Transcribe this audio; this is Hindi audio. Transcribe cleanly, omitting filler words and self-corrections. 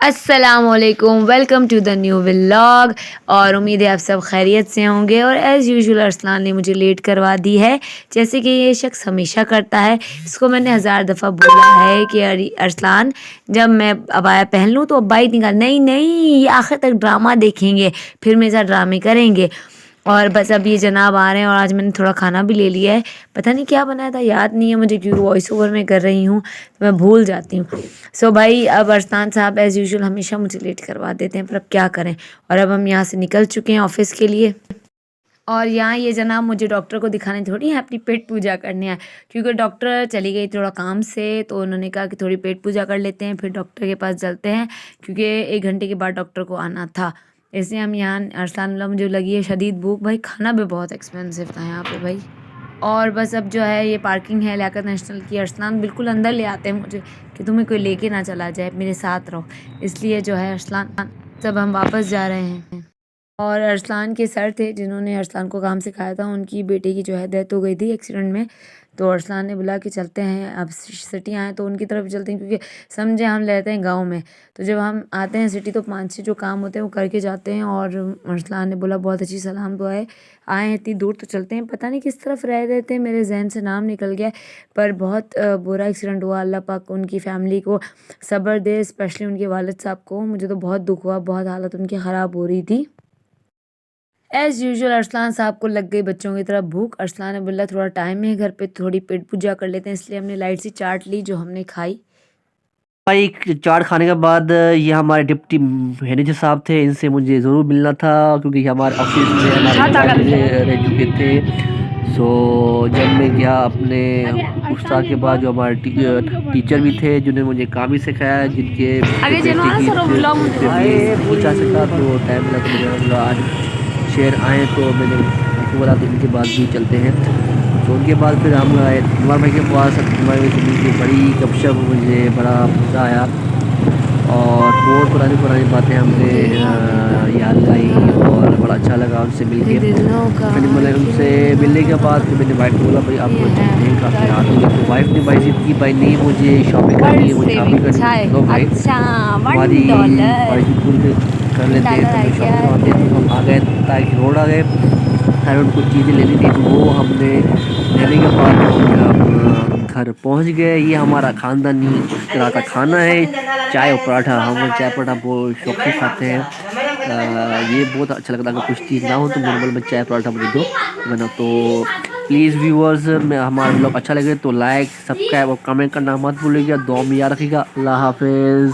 अस्सलामुअलैकुम, welcome to the new vlog. और उम्मीद है आप सब खैरियत से होंगे। और एज़ यूजुअल अरसलान ने मुझे लेट करवा दी है, जैसे कि ये शख्स हमेशा करता है। इसको मैंने हज़ार दफ़ा बोला है कि अरसलान, जब मैं अबाया पहन लूँ तो अब्बा ही निकाल, नहीं नहीं, ये आखिर तक ड्रामा देखेंगे, फिर मेरे साथ ड्रामे करेंगे। और बस अब ये जनाब आ रहे हैं और आज मैंने थोड़ा खाना भी ले लिया है। पता नहीं क्या बनाया था, याद नहीं है मुझे, क्योंकि वॉइस ओवर में कर रही हूँ तो मैं भूल जाती हूँ। सो भाई, अब अरसलान साहब एज़ यूजुअल हमेशा मुझे लेट करवा देते हैं, पर अब क्या करें। और अब हम यहाँ से निकल चुके हैं ऑफिस के लिए। और यहाँ ये जनाब मुझे डॉक्टर को दिखाने थोड़ी है, अपनी पेट पूजा करने आए, क्योंकि डॉक्टर चली गई थोड़ा काम से, तो उन्होंने कहा कि थोड़ी पेट पूजा कर लेते हैं, फिर डॉक्टर के पास चलते हैं, क्योंकि 1 घंटे के बाद डॉक्टर को आना था। इसलिए हम यहाँ, अरसलान बोला मुझे लगी है शदीद भूख। भाई खाना भी बहुत एक्सपेंसिव था यहाँ पे भाई। और बस अब जो है ये पार्किंग है लियाकत नेशनल की, अरसलान बिल्कुल अंदर ले आते हैं मुझे कि तुम्हें कोई लेके ना चला जाए, मेरे साथ रहो। इसलिए जो है अरसलान, सब हम वापस जा रहे हैं। और अरसलान के सर थे जिन्होंने अरसलान को काम सिखाया था, उनकी बेटे की जो है डेथ हो गई थी एक्सीडेंट में। तो अरसलान ने बोला कि चलते हैं, अब सिटी आए तो उनकी तरफ चलते हैं, क्योंकि समझे हम रहते हैं गांव में, तो जब हम आते हैं सिटी तो 5-6 जो काम होते हैं वो करके जाते हैं। और अरसलान ने बोला बहुत अच्छी सलाम दुआ है, आए हैं इतनी दूर तो चलते हैं। पता नहीं किस तरफ रह रहे थे, मेरे जहन से नाम निकल गया, पर बहुत बुरा एक्सीडेंट हुआ। अल्लाह पाक उनकी फ़ैमिली को सब्र दे, स्पेशली उनके वालिद साहब को। मुझे तो बहुत दुख हुआ, बहुत हालत उनकी ख़राब हो रही थी। एज़ यूजुअल अरसलान साहब को लग गई बच्चों की तरह भूख। अरसलान ने बोला थोड़ा टाइम है घर पे, थोड़ी पेट पूजा कर लेते हैं, इसलिए हमने लाइट सी चाट ली जो हमने खाई। भाई चाट खाने के बाद ये हमारे डिप्टी मैनेजर साहब थे, इनसे मुझे ज़रूर मिलना था क्योंकि ये हमारे ऑफिस में हमारे एम्प्लॉय रह चुके थे। सो जब मैं गया अपने उस्ताद के बाद, जो हमारे टीचर भी थे जिन्होंने मुझे काम भी सिखाया, जिनके आगे बेटे की फैमिली नहीं जा सका तो टाइम मिला, तो मैंने बोला आज शहर आए तो मैंने उनको बोला तो उनके बाद भी चलते हैं। तो उनके बाद फिर हम आए कुमार भाई के पास। कुमार भाई से मिलकर बड़ी गपशप, मुझे बड़ा मज़ा आया और बहुत पुरानी पुरानी बातें हमने याद लाई और बड़ा अच्छा लगा उनसे मिल के। फिर मैंने उनसे मिलने के बाद फिर मैंने वाइफ को बोला भाई आप चलते हैं, काफ़ी रात हो गई। तो वाइफ ने भाई जिद की, भाई नहीं मुझे शॉपिंग करनी है, मुझे शॉपिंग करनी है। तो भाई हमारी ख्वाहिश पूरी कर लेते हैं, तो मैं शॉपिंग करवाते हैं। तो हम आ गए, ताकि रोड आ गए, सारे उनको चीज़ें लेनी थी, तो वो हमने लेने के बाद हम घर पहुंच गए। ये हमारा ख़ानदानी तरह का खाना है, चाय और पराठा। हम चाय पराठा बहुत शौक से खाते हैं। ये बहुत अच्छा लगता है, अगर कुछ चीज़ ना हो तो मैंने बोला मैं चाय पराठा मुझे दो, मैंने तो प्लीज़ व्यूअर्स, मैं हमारा ब्लॉग अच्छा लगे तो लाइक सब्सक्राइब और कमेंट करना मत भूलिएगा। दुआ में याद रखिएगा। अल्लाह हाफिज़।